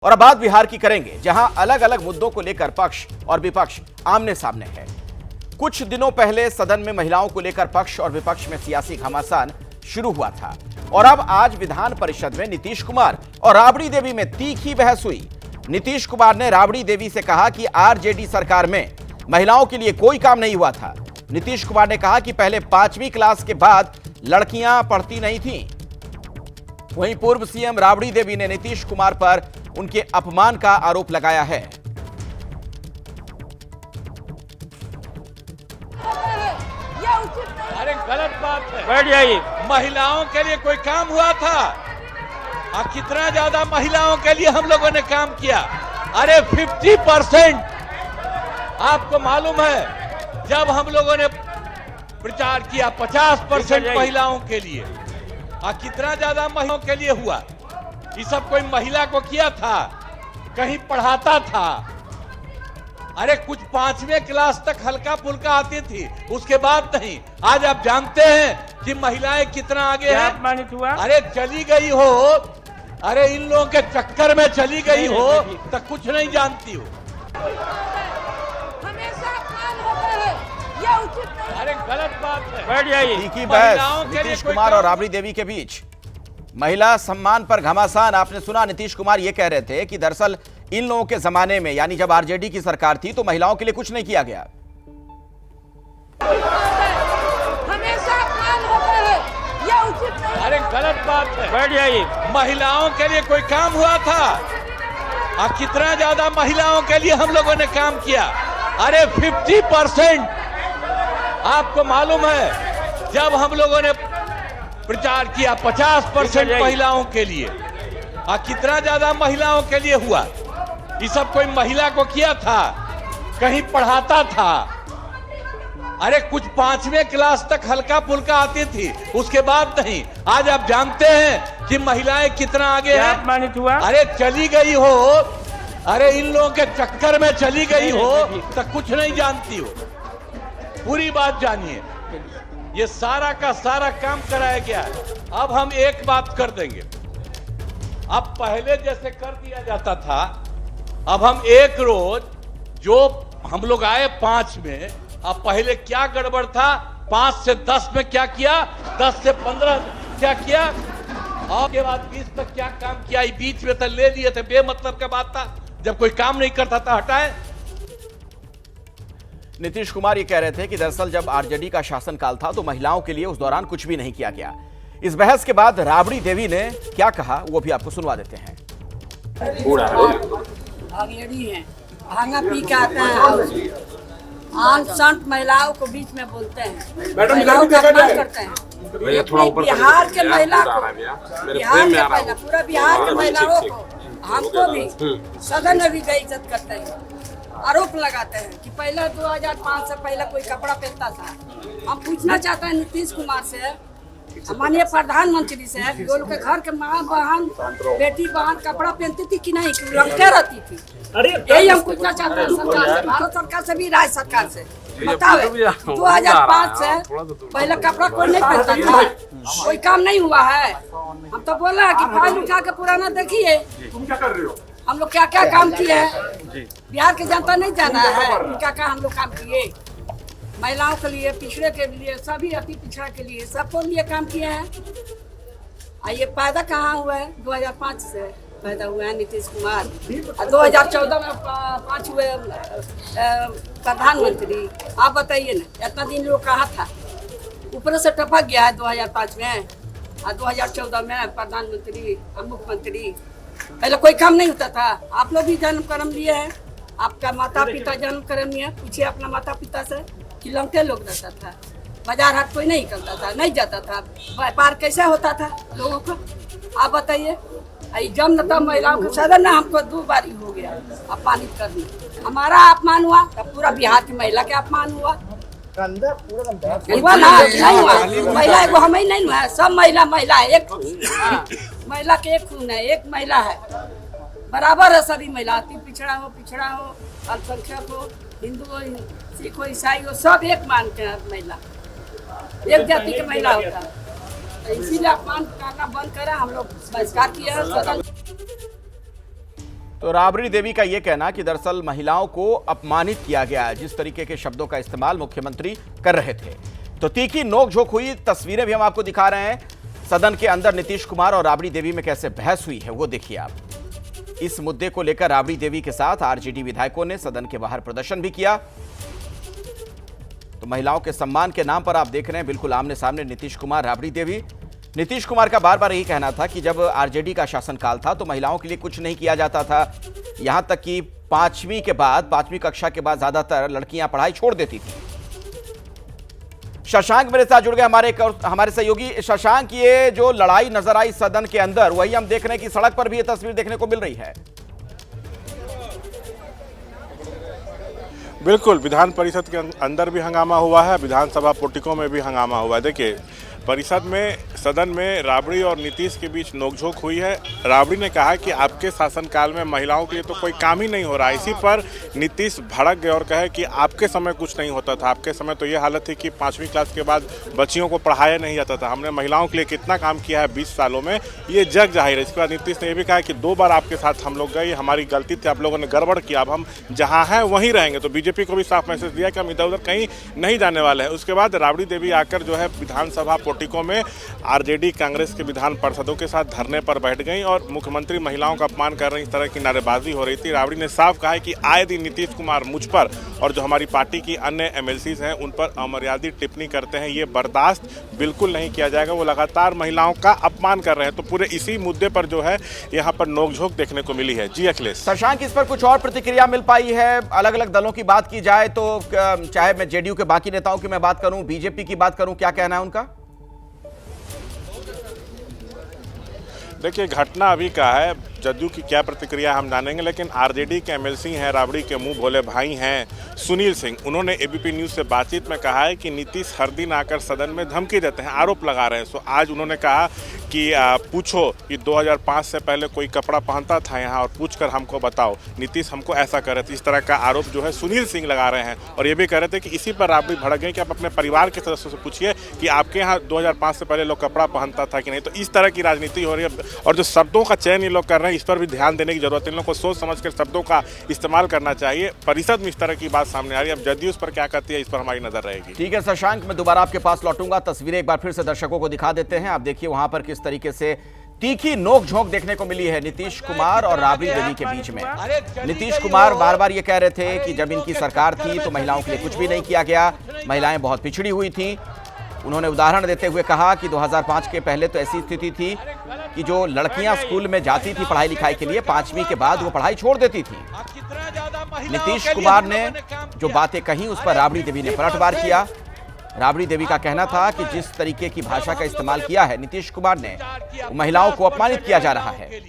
और अब बात बिहार की करेंगे, जहां अलग अलग मुद्दों को लेकर पक्ष और विपक्ष आमने सामने है। कुछ दिनों पहले सदन में महिलाओं को लेकर पक्ष और विपक्ष में सियासी घमासान शुरू हुआ था और अब आज विधान परिषद में नीतीश कुमार और राबड़ी देवी में तीखी बहस हुई। नीतीश कुमार ने राबड़ी देवी से कहा कि आरजेडी सरकार में महिलाओं के लिए कोई काम नहीं हुआ था। नीतीश कुमार ने कहा कि पहले 5वीं क्लास के बाद लड़कियां पढ़ती नहीं थीं। वहीं पूर्व सीएम राबड़ी देवी ने नीतीश कुमार पर उनके अपमान का आरोप लगाया है। अरे गलत बात है, बैठ जाइए। महिलाओं के लिए कोई काम हुआ था? और कितना ज्यादा महिलाओं के लिए हम लोगों ने काम किया? अरे 50%। आपको मालूम है जब हम लोगों ने प्रचार किया 50% महिलाओं के लिए, और कितना ज्यादा महिलाओं के लिए हुआ? ये सब कोई महिला को किया था? कहीं पढ़ाता था? अरे कुछ 5वीं क्लास तक हल्का फुल्का आती थी, उसके बाद नहीं। आज आप जानते हैं कि महिलाएं कितना आगे हैं? अपमानित हुआ? अरे चली गई हो, अरे इन लोगों के चक्कर में चली गई हो तो कुछ नहीं जानती हो। हमेशा अपमान होता है, यह उचित नहीं। अरे गलत बात है, बैठ जाइए। तीखी बहस नीतीश कुमार और राबड़ी देवी के बीच। महिला सम्मान पर घमासान। आपने सुना, नीतीश कुमार ये कह रहे थे कि दरअसल इन लोगों के जमाने में, यानी जब आरजेडी की सरकार थी, तो महिलाओं के लिए कुछ नहीं किया गया। हमेशा अपमान होता है, यह उचित नहीं। अरे गलत बात है, बैठ जाइए। महिलाओं के लिए कोई काम हुआ था? और कितना ज्यादा महिलाओं के लिए हम लोगों ने काम किया? अरे 50%। आपको मालूम है जब हम लोगों ने प्रचार किया 50% महिलाओं के लिए, और कितना ज्यादा महिलाओं के लिए हुआ? ये सब कोई महिला को किया था? कहीं पढ़ाता था? अरे कुछ 5वीं क्लास तक हल्का फुल्का आती थी, उसके बाद नहीं। आज आप जानते हैं कि महिलाएं कितना आगे हैं? अपमानित हुआ? अरे चली गई हो, अरे इन लोगों के चक्कर में चली गई हो तो कुछ नहीं जानती हो। पूरी बात जानिए, ये सारा का सारा काम कराया गया है। अब हम एक बात कर देंगे, अब पहले जैसे कर दिया जाता था, अब हम एक रोज, जो हम लोग आए 5 में, अब पहले क्या गड़बड़ था? 5 से 10 में क्या किया, 10 से 15 क्या किया, और के बाद 20 तक क्या काम किया? बीच में तो ले लिए थे, बेमतलब का बात था। जब कोई काम नहीं करता था हटाए। नीतीश कुमार ये कह रहे थे कि दरअसल जब आरजेडी का शासनकाल था तो महिलाओं के लिए उस दौरान कुछ भी नहीं किया गया। इस बहस के बाद राबड़ी देवी ने क्या कहा, वो भी आपको सुनवा देते हैं। भागेड़ी है, भांगा पी के आते हैं, आन संत महिलाओं को बीच में बोलते हैं, महिलाओं का अपमान करते हैं। बिहार के महिला को, बिहार के महिला, पूरा बिहार के महिलाओं को, हमको भी सदन में भी बेइज्जत करते हैं, आरोप लगाते हैं कि पहले 2005 से पहले कोई कपड़ा पहनता था। हम पूछना चाहते हैं नीतीश कुमार से, माननीय प्रधानमंत्री से, जो लोग के घर के माँ बहन, बेटी बहन कपड़ा पहनती थी कि नहीं, लंके रहती थी? यही हम पूछना चाहते हैं सरकार से, भारत सरकार से भी, राज्य सरकार से। बताओ 2005 से पहले कपड़ा कोई नहीं पहनता था, कोई काम नहीं हुआ है? हम तो बोल रहे हैं कि फाइल उठा के पुराना देखिए, तुम क्या कर रहे हो? हम लोग क्या क्या काम किए हैं। बिहार के जनता नहीं जाना है क्या क्या हम लोग काम किए? महिलाओं के लिए, पिछड़े के लिए, सभी अति पिछड़ा के लिए, सबको लिए काम किए हैं। ये पैदा कहाँ हुआ है? 2005 से पैदा हुआ है नीतीश कुमार, 2014 में 5 हुए प्रधानमंत्री। आप बताइए ना, इतना दिन लोग कहाँ था? ऊपर से टपक गया है 2005 में, और 2014 में प्रधानमंत्री और मुख्यमंत्री। पहले कोई काम नहीं होता था? आप लोग भी जन्म कर्म लिए हैं, आपका माता पिता जन्म कर्म लिए, पूछिए अपना माता पिता से कि लंके लोग रहता था, बाजार हाट कोई नहीं निकलता था, नहीं जाता था, व्यापार कैसे होता था लोगों को? आप बताइए। जब न तब महिलाओं को सदन ना हमको 2 बारी हो गया अपमानित करना। हमारा अपमान हुआ तब पूरा बिहार की महिला के अपमान हुआ। हुआ ना? नहीं हुआ? महिला एगो हम ही नहीं हुआ, सब महिला महिला है, एक महिला के एक खून है, एक महिला है, बराबर है सभी महिला। अति पिछड़ा हो, अल्पसंख्यक हो, हिंदू हो, सिख हो, ईसाई हो, सब एक मानते हैं महिला, एक जाति के महिला होता है। इसीलिए अपमान करना बंद करा, हम लोग बहिष्कार किया है सदन। तो राबड़ी देवी का यह कहना कि दरअसल महिलाओं को अपमानित किया गया, जिस तरीके के शब्दों का इस्तेमाल मुख्यमंत्री कर रहे थे। तो तीखी नोकझोंक हुई, तस्वीरें भी हम आपको दिखा रहे हैं। सदन के अंदर नीतीश कुमार और राबड़ी देवी में कैसे बहस हुई है वो देखिए आप। इस मुद्दे को लेकर राबड़ी देवी के साथ आरजेडी विधायकों ने सदन के बाहर प्रदर्शन भी किया। तो महिलाओं के सम्मान के नाम पर आप देख रहे हैं बिल्कुल आमने सामने नीतीश कुमार, राबड़ी देवी। नीतीश कुमार का बार बार यही कहना था कि जब आरजेडी का शासनकाल था तो महिलाओं के लिए कुछ नहीं किया जाता था, यहां तक कि पांचवी कक्षा के बाद ज्यादातर लड़कियां पढ़ाई छोड़ देती थी। शशांक मेरे साथ जुड़ गए हमारे सहयोगी। शशांक, ये जो लड़ाई नजर आई सदन के अंदर, वही हम देख रहे हैं कि सड़क पर भी ये तस्वीर देखने को मिल रही है। बिल्कुल, विधान परिषद के अंदर भी हंगामा हुआ है, विधानसभा पोर्टिको में भी हंगामा हुआ है। देखिए, परिषद में, सदन में राबड़ी और नीतीश के बीच नोकझोंक हुई है। राबड़ी ने कहा कि आपके शासनकाल में महिलाओं के लिए तो कोई काम ही नहीं हो रहा। इसी पर नीतीश भड़क गए और कहे कि आपके समय कुछ नहीं होता था, आपके समय तो ये हालत थी कि 5वीं क्लास के बाद बच्चियों को पढ़ाया नहीं जाता था। हमने महिलाओं के लिए कितना काम किया है 20 सालों में, ये जग जाहिर है। इसके बाद नीतीश ने यह भी कहा कि 2 बार आपके साथ हम लोग गए, हमारी गलती थी, आप लोगों ने गड़बड़ किया, अब हम जहाँ हैं वहीं रहेंगे। तो बीजेपी को भी साफ मैसेज दिया कि हम इधर उधर कहीं नहीं जाने वाले हैं। उसके बाद राबड़ी देवी आकर जो है विधानसभा पोर्टिको में आरजेडी कांग्रेस के विधान पार्षदों के साथ धरने पर बैठ गई और मुख्यमंत्री महिलाओं का अपमान कर रही, इस तरह की नारेबाजी हो रही थी। राबड़ी ने साफ कहा है कि आए दिन नीतीश कुमार मुझ पर और जो हमारी पार्टी की अन्य एमएलसीज हैं उन पर अमर्यादित टिप्पणी करते हैं, ये बर्दाश्त बिल्कुल नहीं किया जाएगा। वो लगातार महिलाओं का अपमान कर रहे हैं। तो पूरे इसी मुद्दे पर जो है यहाँ पर नोकझोंक देखने को मिली है। जी अखिलेश। शशांक, इस पर कुछ और प्रतिक्रिया मिल पाई है? अलग अलग दलों की बात की जाए तो चाहे मैं जेडीयू के बाकी नेताओं की मैं बात करूं, बीजेपी की बात करूं, क्या कहना है उनका? देखिए, घटना अभी का है, जदयू की क्या प्रतिक्रिया हम जानेंगे, लेकिन आरजेडी के एमएलसी हैं, राबड़ी के मुंह भोले भाई हैं सुनील सिंह, उन्होंने एबीपी न्यूज़ से बातचीत में कहा है कि नीतीश हर दिन आकर सदन में धमकी देते हैं, आरोप लगा रहे हैं। सो आज उन्होंने कहा कि पूछो कि 2005 से पहले कोई कपड़ा पहनता था यहाँ, और पूछकर हमको बताओ नीतीश हमको ऐसा कर रहे थे। इस तरह का आरोप जो है सुनील सिंह लगा रहे हैं और ये भी कह रहे थे कि इसी पर राबड़ी भड़क गए कि आप अपने परिवार के सदस्यों से पूछिए कि आपके यहाँ 2005 से पहले लोग कपड़ा पहनता था कि नहीं। तो इस तरह की राजनीति हो रही है और जो शब्दों का चयन ये लोग कर रहे हैं, इस पर भी ध्यान देने की जरूरत है। इन लोगों को सोच समझ कर शब्दों का इस्तेमाल करना चाहिए। परिषद में इस तरह की बात सामने आ रही है, अब जदयू उस पर क्या करती है इस पर हमारी नजर रहेगी। ठीक है शशांक, मैं दोबारा आपके पास लौटूंगा। तस्वीरें एक बार फिर से दर्शकों को दिखा देते हैं। आप देखिए वहां पर किस तरीके से तीखी नोकझोंक देखने को मिली है नीतीश कुमार और राबड़ी देवी के बीच में। नीतीश कुमार बार बार ये कह रहे थे कि जब इनकी सरकार थी तो महिलाओं के लिए कुछ भी नहीं किया गया, महिलाएं बहुत पिछड़ी हुई थी। उन्होंने उदाहरण देते हुए कहा कि 2005 के पहले तो ऐसी स्थिति थी कि जो लड़कियां स्कूल में जाती थी पढ़ाई लिखाई के लिए, 5वीं के बाद वो पढ़ाई छोड़ देती थी। नीतीश कुमार ने जो बातें कही उस पर राबड़ी देवी ने पलटवार किया। राबड़ी देवी का कहना था कि जिस तरीके की भाषा का इस्तेमाल किया है नीतीश कुमार ने, महिलाओं को अपमानित किया जा रहा है।